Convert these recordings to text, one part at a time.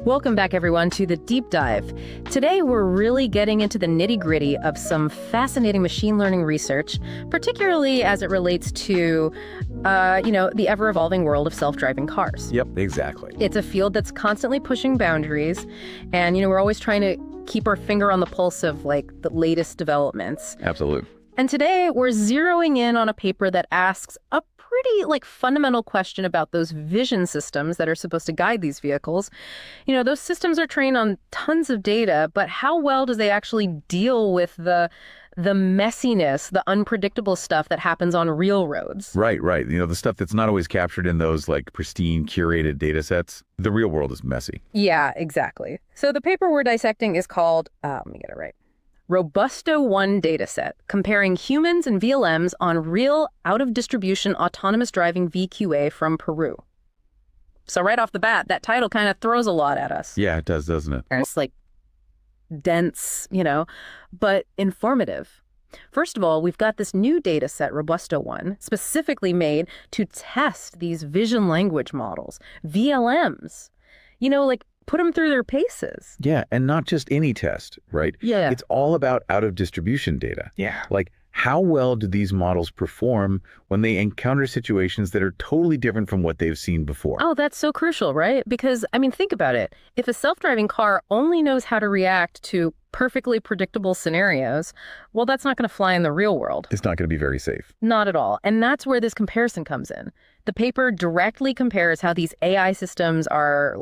Welcome back, everyone, to The Deep Dive. Today, we're really getting into the nitty-gritty of some fascinating machine learning research, particularly as it relates to, the ever-evolving world of self-driving cars. Yep, exactly. It's a field that's constantly pushing boundaries, and, we're always trying to keep our finger on the pulse of, the latest developments. Absolutely. And today, we're zeroing in on a paper that asks a pretty fundamental question about those vision systems that are supposed to guide these vehicles. Those systems are trained on tons of data, but how well do they actually deal with the messiness, the unpredictable stuff that happens on real roads? Right. The stuff that's not always captured in those pristine, curated data sets. The real world is messy. Yeah, exactly. So the paper we're dissecting is called, let me get it right, Robusto-1 dataset, comparing humans and VLMs on real out-of-distribution autonomous driving VQA from Peru. So right off the bat, that title kind of throws a lot at us. Yeah, it does, doesn't it? It's dense, but informative. First of all, we've got this new dataset, Robusto-1, specifically made to test these vision language models, VLMs. Put them through their paces. Yeah, and not just any test, right? Yeah. It's all about out-of-distribution data. Yeah. How well do these models perform when they encounter situations that are totally different from what they've seen before? Oh, that's so crucial, right? Because, think about it. If a self-driving car only knows how to react to perfectly predictable scenarios, well, that's not going to fly in the real world. It's not going to be very safe. Not at all. And that's where this comparison comes in. The paper directly compares how these AI systems are,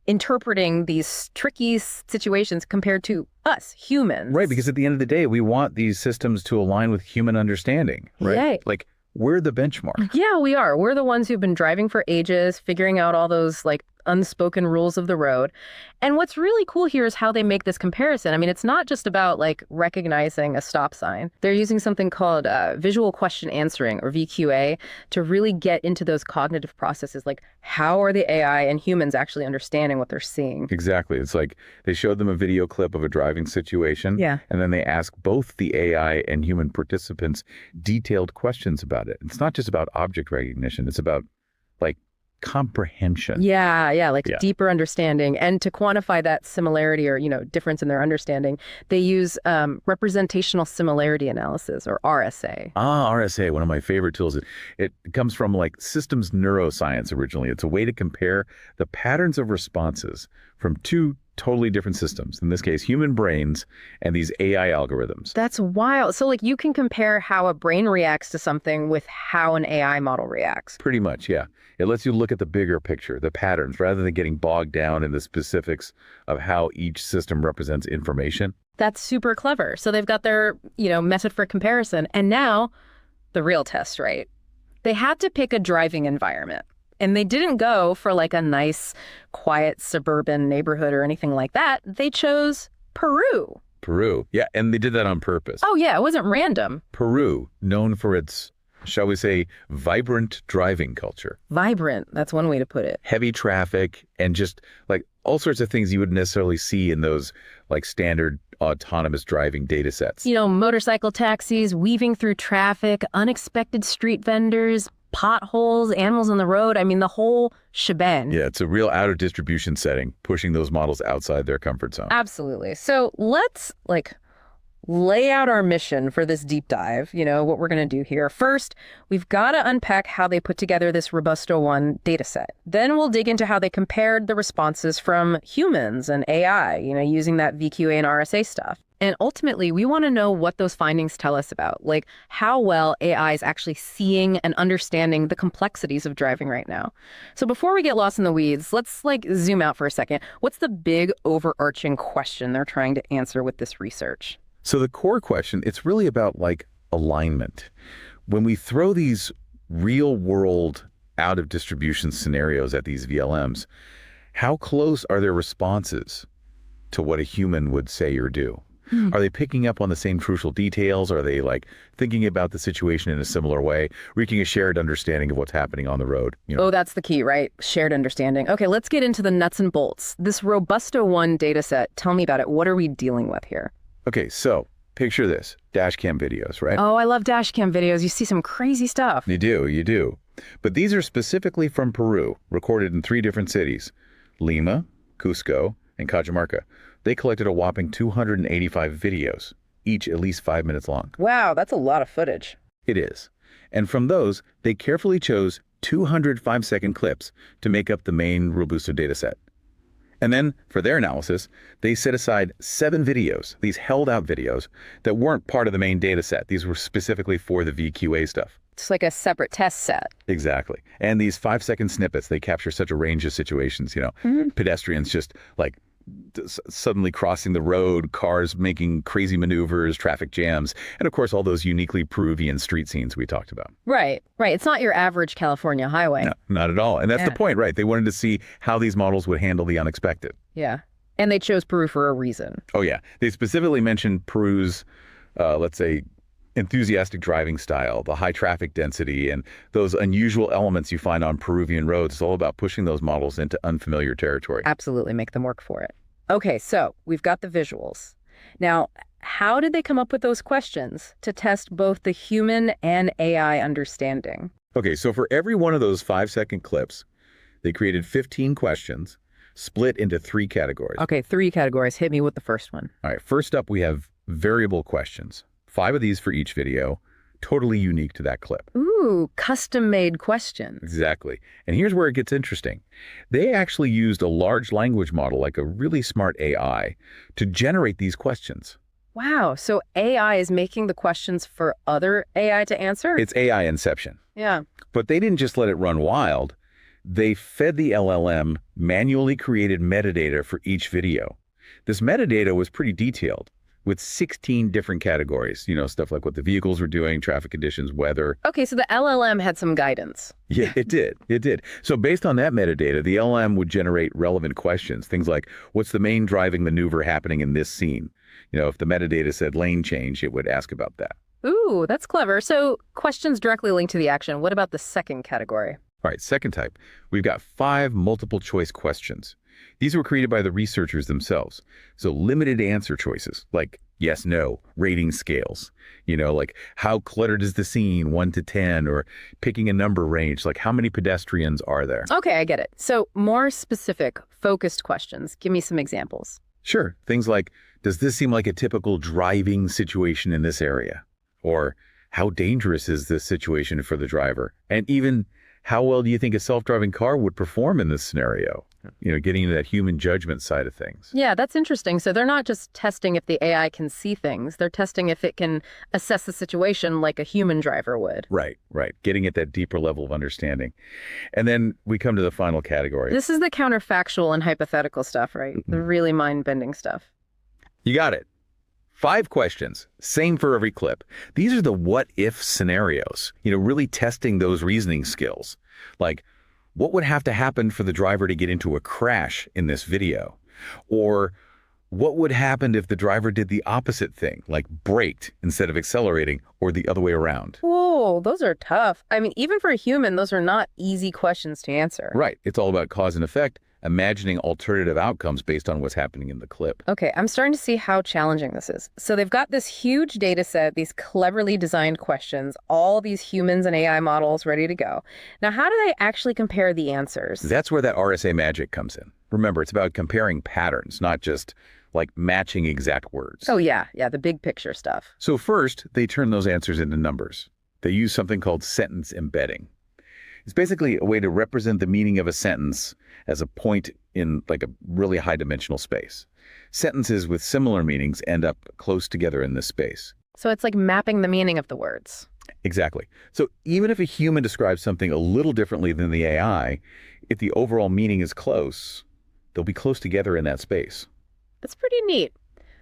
interpreting these tricky situations compared to us, humans. Right, because at the end of the day, we want these systems to align with human understanding, right? Yay. We're the benchmark. Yeah, we are. We're the ones who've been driving for ages, figuring out all those unspoken rules of the road. And what's really cool here is how they make this comparison. It's not just about recognizing a stop sign. They're using something called visual question answering, or VQA, to really get into those cognitive processes. How are the AI and humans actually understanding what they're seeing? Exactly. It's they showed them a video clip of a driving situation. Yeah. And then they ask both the AI and human participants detailed questions about it. It's not just about object recognition. It's about comprehension. Yeah, deeper understanding. And to quantify that similarity or, difference in their understanding, they use representational similarity analysis, or RSA. RSA, one of my favorite tools. It comes from systems neuroscience originally. It's a way to compare the patterns of responses from two totally different systems, in this case, human brains and these AI algorithms. That's wild. So you can compare how a brain reacts to something with how an AI model reacts. Pretty much, yeah. It lets you look at the bigger picture, the patterns, rather than getting bogged down in the specifics of how each system represents information. That's super clever. So they've got their, method for comparison. And now the real test, right? They had to pick a driving environment. And they didn't go for a nice, quiet suburban neighborhood or anything like that. They chose Peru. Peru. Yeah, and they did that on purpose. Oh, yeah, it wasn't random. Peru, known for its, shall we say, vibrant driving culture. Vibrant, that's one way to put it. Heavy traffic and just all sorts of things you wouldn't necessarily see in those standard autonomous driving data sets. Motorcycle taxis, weaving through traffic, unexpected street vendors, potholes, animals on the road. The whole shebang. Yeah, it's a real out-of-distribution setting, pushing those models outside their comfort zone. Absolutely. So let's, lay out our mission for this deep dive, what we're going to do here. First, we've got to unpack how they put together this Robusto-1 dataset. Then we'll dig into how they compared the responses from humans and AI, using that VQA and RSA stuff. And ultimately, we want to know what those findings tell us about, how well AI is actually seeing and understanding the complexities of driving right now. So before we get lost in the weeds, let's zoom out for a second. What's the big overarching question they're trying to answer with this research? So the core question, it's really about alignment. When we throw these real world out of distribution scenarios at these VLMs, how close are their responses to what a human would say or do? Are they picking up on the same crucial details? Are they thinking about the situation in a similar way, reaching a shared understanding of what's happening on the road? Oh, that's the key, right? Shared understanding. Okay, let's get into the nuts and bolts. This Robusto-1 dataset, tell me about it. What are we dealing with here? Okay, so picture this, dash cam videos, right? Oh, I love dash cam videos. You see some crazy stuff. You do. But these are specifically from Peru, recorded in 3 different cities. Lima, Cusco, and Cajamarca. They collected a whopping 285 videos, each at least 5 minutes long. Wow, that's a lot of footage. It is. And from those, they carefully chose 200 5-second clips to make up the main Robusto dataset. And then, for their analysis, they set aside 7 videos, these held-out videos, that weren't part of the main dataset. These were specifically for the VQA stuff. It's like a separate test set. Exactly. And these 5-second snippets, they capture such a range of situations, pedestrians just like suddenly crossing the road, cars making crazy maneuvers, traffic jams, and of course all those uniquely Peruvian street scenes we talked about. Right. It's not your average California highway. No, not at all. And that's the point, right? They wanted to see how these models would handle the unexpected. Yeah. And they chose Peru for a reason. Oh, yeah. They specifically mentioned Peru's, let's say, enthusiastic driving style, the high traffic density, and those unusual elements you find on Peruvian roads. It's all about pushing those models into unfamiliar territory. Absolutely. Make them work for it. Okay, so we've got the visuals. Now, how did they come up with those questions to test both the human and AI understanding? Okay, so for every one of those 5-second clips, they created 15 questions split into 3 categories. Okay, 3 categories. Hit me with the first one. All right, first up, we have variable questions. 5 of these for each video, totally unique to that clip. Ooh, custom-made questions. Exactly. And here's where it gets interesting. They actually used a large language model, like a really smart AI, to generate these questions. Wow, so AI is making the questions for other AI to answer? It's AI inception. Yeah. But they didn't just let it run wild. They fed the LLM manually created metadata for each video. This metadata was pretty detailed, with 16 different categories, stuff like what the vehicles were doing, traffic conditions, weather. Okay, so the LLM had some guidance. Yeah, it did. It did. So based on that metadata, the LLM would generate relevant questions. Things like, what's the main driving maneuver happening in this scene? If the metadata said lane change, it would ask about that. Ooh, that's clever. So questions directly linked to the action. What about the second category? All right, second type. We've got 5 multiple choice questions. These were created by the researchers themselves. So limited answer choices, like yes, no, rating scales, like how cluttered is the scene, 1 to 10, or picking a number range, like how many pedestrians are there? Okay, I get it. So more specific, focused questions. Give me some examples. Sure. Things like, does this seem like a typical driving situation in this area? Or how dangerous is this situation for the driver? And even, how well do you think a self-driving car would perform in this scenario? Getting into that human judgment side of things. Yeah, that's interesting. So they're not just testing if the AI can see things. They're testing if it can assess the situation like a human driver would. Right. Getting at that deeper level of understanding. And then we come to the final category. This is the counterfactual and hypothetical stuff, right? The really mind-bending stuff. You got it. 5 questions, same for every clip. These are the what-if scenarios, really testing those reasoning skills. Like, what would have to happen for the driver to get into a crash in this video? Or what would happen if the driver did the opposite thing, like braked instead of accelerating, or the other way around? Whoa, those are tough. I mean, even for a human, those are not easy questions to answer. Right. It's all about cause and effect, imagining alternative outcomes based on what's happening in the clip. Okay, I'm starting to see how challenging this is. So they've got this huge data set, these cleverly designed questions, all these humans and AI models ready to go. Now, how do they actually compare the answers? That's where that RSA magic comes in. Remember, it's about comparing patterns, not just like matching exact words. Oh, yeah, the big picture stuff. So first, they turn those answers into numbers. They use something called sentence embedding. It's basically a way to represent the meaning of a sentence as a point in like a really high dimensional space. Sentences with similar meanings end up close together in this space. So it's like mapping the meaning of the words. Exactly. So even if a human describes something a little differently than the AI, if the overall meaning is close, they'll be close together in that space. That's pretty neat.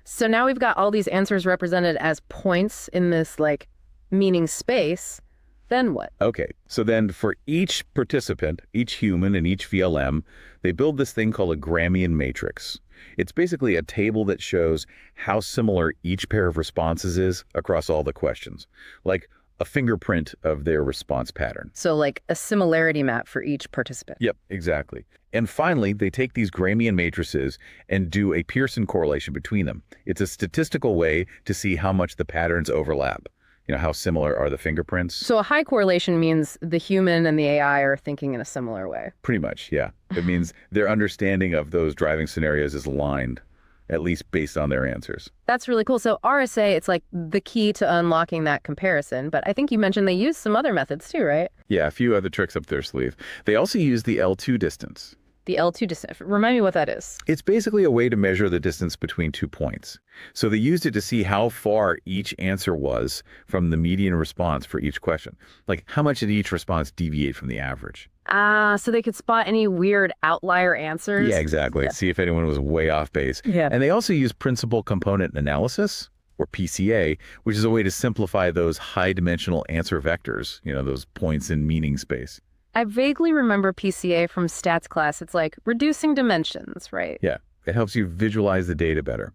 So now we've got all these answers represented as points in this like meaning space. Then what? Okay, so then for each participant, each human and each VLM, they build this thing called a Gramian matrix. It's basically a table that shows how similar each pair of responses is across all the questions, like a fingerprint of their response pattern. So like a similarity map for each participant. Yep, exactly. And finally, they take these Gramian matrices and do a Pearson correlation between them. It's a statistical way to see how much the patterns overlap. How similar are the fingerprints? So a high correlation means the human and the AI are thinking in a similar way. Pretty much, yeah. It means their understanding of those driving scenarios is aligned, at least based on their answers. That's really cool. So RSA, it's like the key to unlocking that comparison. But I think you mentioned they use some other methods too, right? Yeah, a few other tricks up their sleeve. They also use the L2 distance. The L2 distance. Remind me what that is. It's basically a way to measure the distance between 2 points. So they used it to see how far each answer was from the median response for each question. Like, how much did each response deviate from the average? So they could spot any weird outlier answers? Yeah, exactly. Yeah. See if anyone was way off base. Yeah. And they also use principal component analysis, or PCA, which is a way to simplify those high-dimensional answer vectors, those points in meaning space. I vaguely remember PCA from stats class. It's like reducing dimensions, right? Yeah, it helps you visualize the data better.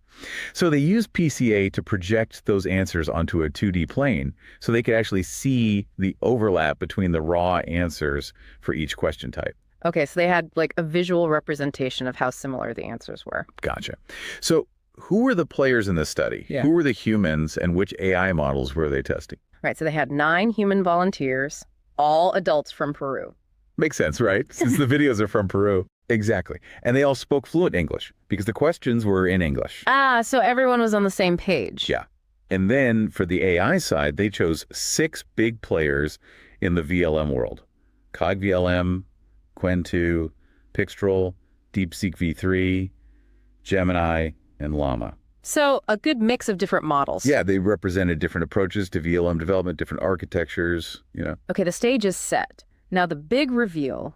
So they use PCA to project those answers onto a 2D plane so they could actually see the overlap between the raw answers for each question type. Okay, so they had like a visual representation of how similar the answers were. Gotcha. So who were the players in this study? Yeah. Who were the humans and which AI models were they testing? Right, so they had 9 human volunteers, all adults from Peru. Makes sense, right? Since the videos are from Peru. Exactly. And they all spoke fluent English because the questions were in English. So everyone was on the same page. Yeah. And then for the AI side, they chose 6 big players in the VLM world. Cog VLM, Qwen2, Pixtral, DeepSeek V3, Gemini, and Llama. So a good mix of different models. Yeah, they represented different approaches to VLM development, different architectures, Okay, the stage is set. Now the big reveal,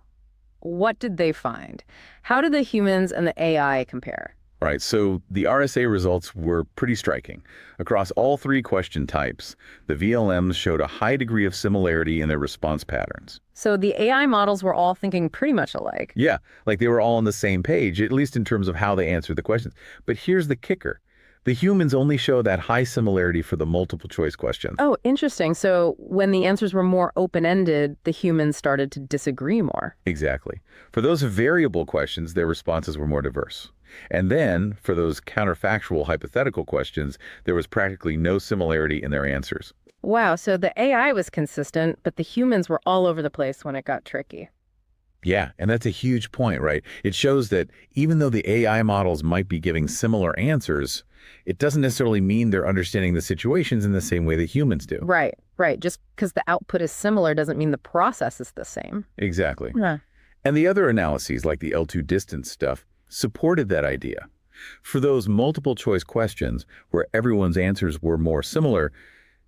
what did they find? How did the humans and the AI compare? Right, so the RSA results were pretty striking. Across all 3 question types, the VLMs showed a high degree of similarity in their response patterns. So the AI models were all thinking pretty much alike. Yeah, like they were all on the same page, at least in terms of how they answered the questions. But here's the kicker. The humans only show that high similarity for the multiple choice question. Oh, interesting. So when the answers were more open-ended, the humans started to disagree more. Exactly. For those variable questions, their responses were more diverse. And then, for those counterfactual hypothetical questions, there was practically no similarity in their answers. Wow, so the AI was consistent, but the humans were all over the place when it got tricky. Yeah, and that's a huge point, right? It shows that even though the AI models might be giving similar answers, it doesn't necessarily mean they're understanding the situations in the same way that humans do. Right. Just because the output is similar doesn't mean the process is the same. Exactly. Yeah. And the other analyses, like the L2 distance stuff, supported that idea. For those multiple choice questions where everyone's answers were more similar,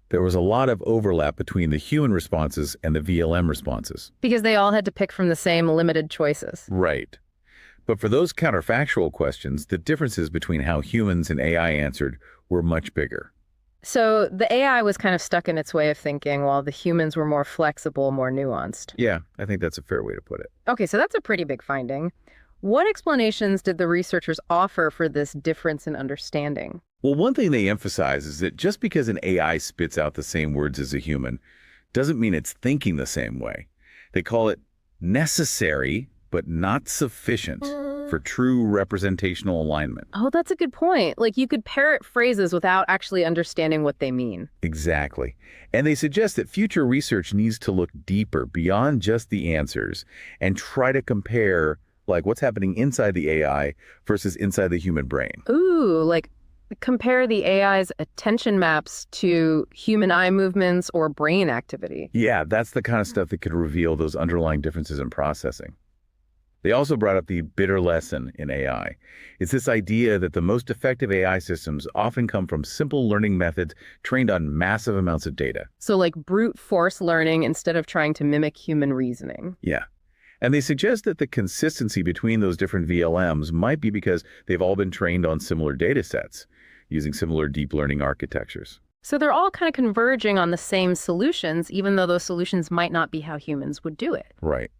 there was a lot of overlap between the human responses and the VLM responses. Because they all had to pick from the same limited choices. Right. But for those counterfactual questions, the differences between how humans and AI answered were much bigger. So the AI was kind of stuck in its way of thinking, while the humans were more flexible, more nuanced. Yeah, I think that's a fair way to put it. Okay, so that's a pretty big finding. What explanations did the researchers offer for this difference in understanding? Well, one thing they emphasize is that just because an AI spits out the same words as a human doesn't mean it's thinking the same way. They call it necessary, but not sufficient for true representational alignment. Oh, that's a good point. Like you could parrot phrases without actually understanding what they mean. Exactly. And they suggest that future research needs to look deeper beyond just the answers and try to compare like what's happening inside the AI versus inside the human brain. Ooh, like compare the AI's attention maps to human eye movements or brain activity. Yeah, that's the kind of stuff that could reveal those underlying differences in processing. They also brought up the bitter lesson in AI. It's this idea that the most effective AI systems often come from simple learning methods trained on massive amounts of data. So like brute force learning instead of trying to mimic human reasoning. Yeah. And they suggest that the consistency between those different VLMs might be because they've all been trained on similar data sets, using similar deep learning architectures. So they're all kind of converging on the same solutions, even though those solutions might not be how humans would do it. Right.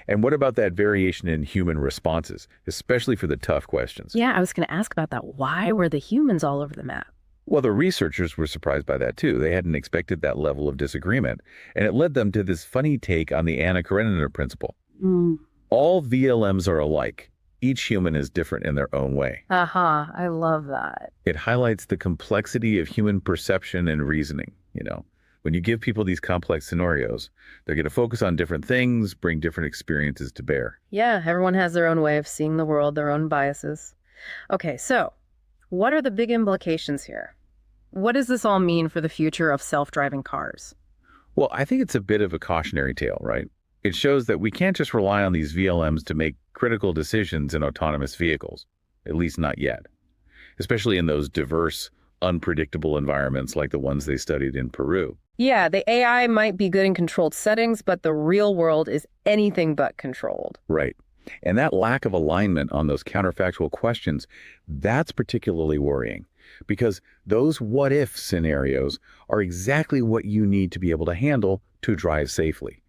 And what about that variation in human responses, especially for the tough questions? Yeah, I was going to ask about that. Why were the humans all over the map? Well, the researchers were surprised by that too. They hadn't expected that level of disagreement, and it led them to this funny take on the Anna Karenina principle. All VLMs are alike. Each human is different in their own way. I love that. It highlights the complexity of human perception and reasoning, When you give people these complex scenarios, they're going to focus on different things, bring different experiences to bear. Yeah, everyone has their own way of seeing the world, their own biases. Okay, so what are the big implications here? What does this all mean for the future of self-driving cars? Well, I think it's a bit of a cautionary tale, right? It shows that we can't just rely on these VLMs to make critical decisions in autonomous vehicles, at least not yet, especially in those diverse, unpredictable environments like the ones they studied in Peru. Yeah, the AI might be good in controlled settings, but the real world is anything but controlled. Right. And that lack of alignment on those counterfactual questions, that's particularly worrying because those what-if scenarios are exactly what you need to be able to handle to drive safely.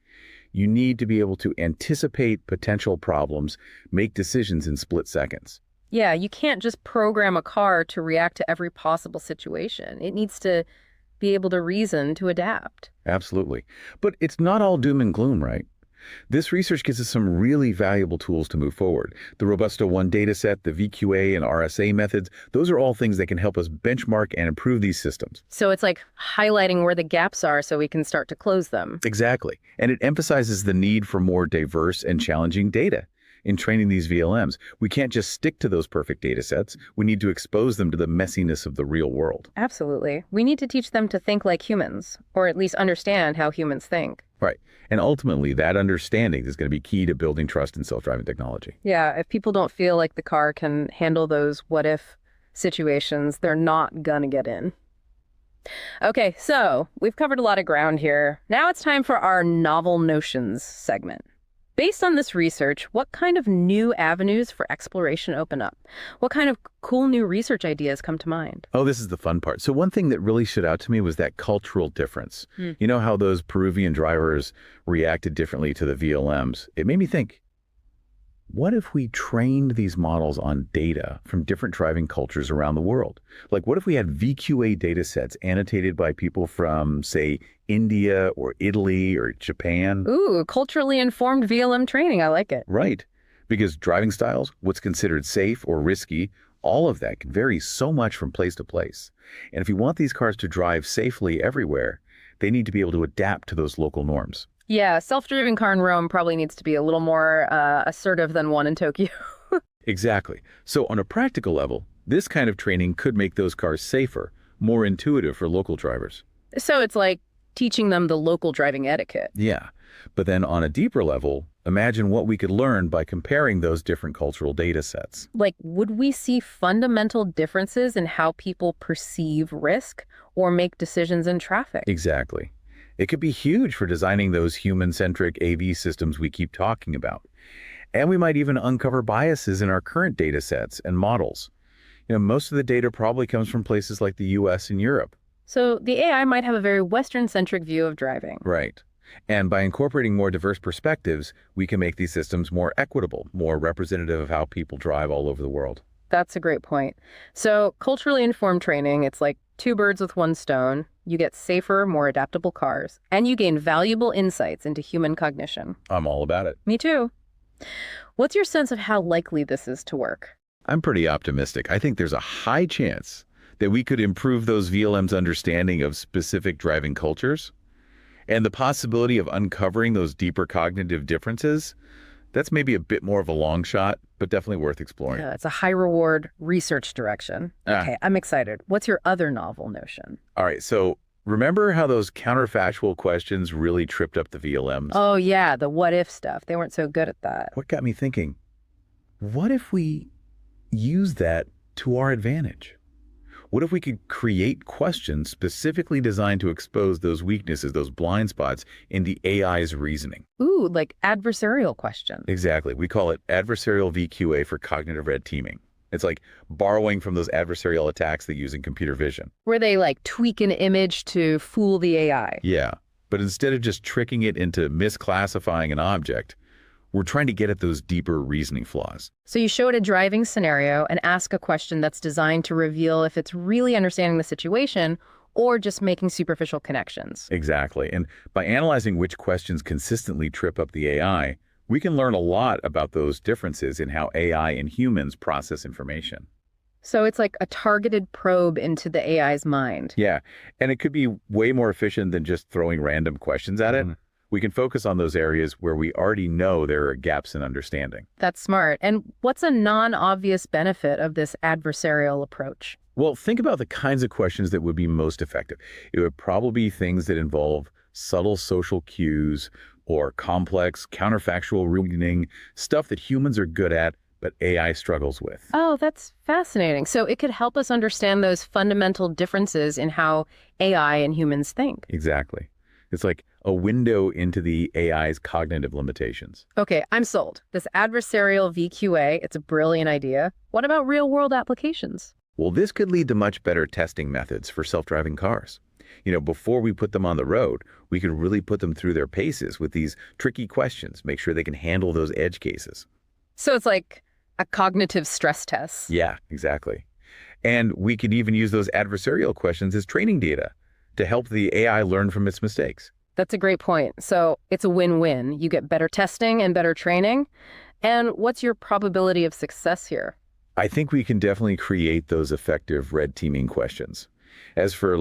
You need to be able to anticipate potential problems, make decisions in split seconds. Yeah, you can't just program a car to react to every possible situation. It needs to be able to reason to adapt. Absolutely. But it's not all doom and gloom, right? This research gives us some really valuable tools to move forward. The Robusto 1 dataset, the VQA and RSA methods, those are all things that can help us benchmark and improve these systems. So it's like highlighting where the gaps are so we can start to close them. Exactly. And it emphasizes the need for more diverse and challenging data. In training these VLMs, we can't just stick to those perfect data sets. We need to expose them to the messiness of the real world. Absolutely. We need to teach them to think like humans, or at least understand how humans think. Right. And ultimately, that understanding is going to be key to building trust in self-driving technology. Yeah, if people don't feel like the car can handle those what-if situations, they're not gonna get in. Okay, so we've covered a lot of ground here. Now it's time for our novel notions segment. Based on this research, what kind of new avenues for exploration open up? What kind of cool new research ideas come to mind? Oh, this is the fun part. So one thing that really stood out to me was that cultural difference. You know how those Peruvian drivers reacted differently to the VLMs? It made me think, what if we trained these models on data from different driving cultures around the world? Like, what if we had VQA data sets annotated by people from, say, India or Italy or Japan? Ooh, culturally informed VLM training. I like it. Right. Because driving styles, what's considered safe or risky, all of that can vary so much from place to place. And if you want these cars to drive safely everywhere, they need to be able to adapt to those local norms. Yeah, self-driving car in Rome probably needs to be a little more assertive than one in Tokyo. Exactly. So on a practical level, this kind of training could make those cars safer, more intuitive for local drivers. So it's like teaching them the local driving etiquette. Yeah. But then on a deeper level, imagine what we could learn by comparing those different cultural data sets. Like, would we see fundamental differences in how people perceive risk or make decisions in traffic? Exactly. It could be huge for designing those human-centric AV systems we keep talking about. And we might even uncover biases in our current data sets and models. Most of the data probably comes from places like the US and Europe. So the AI might have a very Western-centric view of driving. Right. And by incorporating more diverse perspectives, we can make these systems more equitable, more representative of how people drive all over the world. That's a great point. So culturally informed training, it's like two birds with one stone. You get safer, more adaptable cars, and you gain valuable insights into human cognition. I'm all about it. Me too. What's your sense of how likely this is to work? I'm pretty optimistic. I think there's a high chance that we could improve those VLM's understanding of specific driving cultures. And the possibility of uncovering those deeper cognitive differences, that's maybe a bit more of a long shot, but definitely worth exploring. Yeah, it's a high reward research direction. Okay, I'm excited. What's your other novel notion? All right, so remember how those counterfactual questions really tripped up the VLMs? Oh yeah, the what if stuff. They weren't so good at that. What got me thinking, what if we use that to our advantage? What if we could create questions specifically designed to expose those weaknesses, those blind spots in the AI's reasoning? Ooh, like adversarial questions. Exactly. We call it adversarial VQA for cognitive red teaming. It's like borrowing from those adversarial attacks they use in computer vision. Where they like tweak an image to fool the AI. Yeah. But instead of just tricking it into misclassifying an object, we're trying to get at those deeper reasoning flaws. So you show it a driving scenario and ask a question that's designed to reveal if it's really understanding the situation or just making superficial connections. Exactly. And by analyzing which questions consistently trip up the AI, we can learn a lot about those differences in how AI and humans process information. So it's like a targeted probe into the AI's mind. Yeah, and it could be way more efficient than just throwing random questions at it. We can focus on those areas where we already know there are gaps in understanding. That's smart. And what's a non-obvious benefit of this adversarial approach? Well, think about the kinds of questions that would be most effective. It would probably be things that involve subtle social cues or complex counterfactual reasoning, stuff that humans are good at, but AI struggles with. Oh, that's fascinating. So it could help us understand those fundamental differences in how AI and humans think. Exactly. It's like a window into the AI's cognitive limitations. Okay, I'm sold. This adversarial VQA, it's a brilliant idea. What about real-world applications? Well, this could lead to much better testing methods for self-driving cars. Before we put them on the road, we could really put them through their paces with these tricky questions, make sure they can handle those edge cases. So it's like a cognitive stress test. Yeah, exactly. And we could even use those adversarial questions as training data to help the AI learn from its mistakes. That's a great point. So it's a win-win. You get better testing and better training. And what's your probability of success here? I think we can definitely create those effective red teaming questions. As for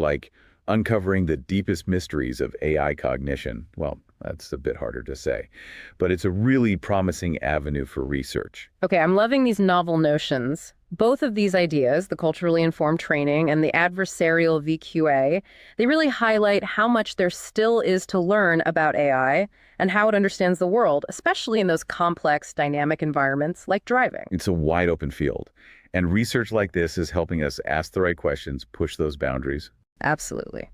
uncovering the deepest mysteries of AI cognition, well, that's a bit harder to say, but it's a really promising avenue for research. Okay, I'm loving these novel notions. Both of these ideas, the culturally informed training and the adversarial VQA, they really highlight how much there still is to learn about AI and how it understands the world, especially in those complex, dynamic environments like driving. It's a wide open field, and research like this is helping us ask the right questions, push those boundaries. Absolutely.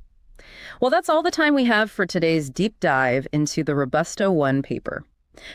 Well, that's all the time we have for today's deep dive into the Robusto 1 paper.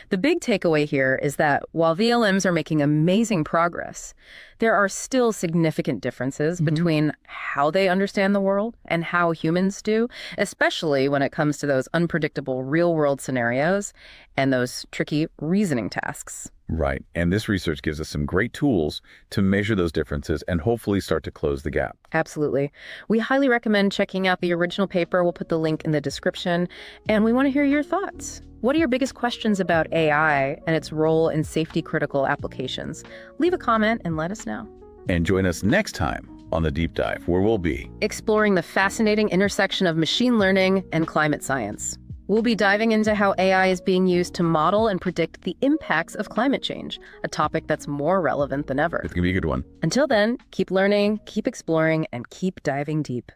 The big takeaway here is that while VLMs are making amazing progress, there are still significant differences between how they understand the world and how humans do, especially when it comes to those unpredictable real-world scenarios and those tricky reasoning tasks. Right. And this research gives us some great tools to measure those differences and hopefully start to close the gap. Absolutely. We highly recommend checking out the original paper. We'll put the link in the description. And we want to hear your thoughts. What are your biggest questions about AI and its role in safety-critical applications? Leave a comment and let us know. And join us next time on The Deep Dive, where we'll be exploring the fascinating intersection of machine learning and climate science. We'll be diving into how AI is being used to model and predict the impacts of climate change, a topic that's more relevant than ever. It's going to be a good one. Until then, keep learning, keep exploring, and keep diving deep.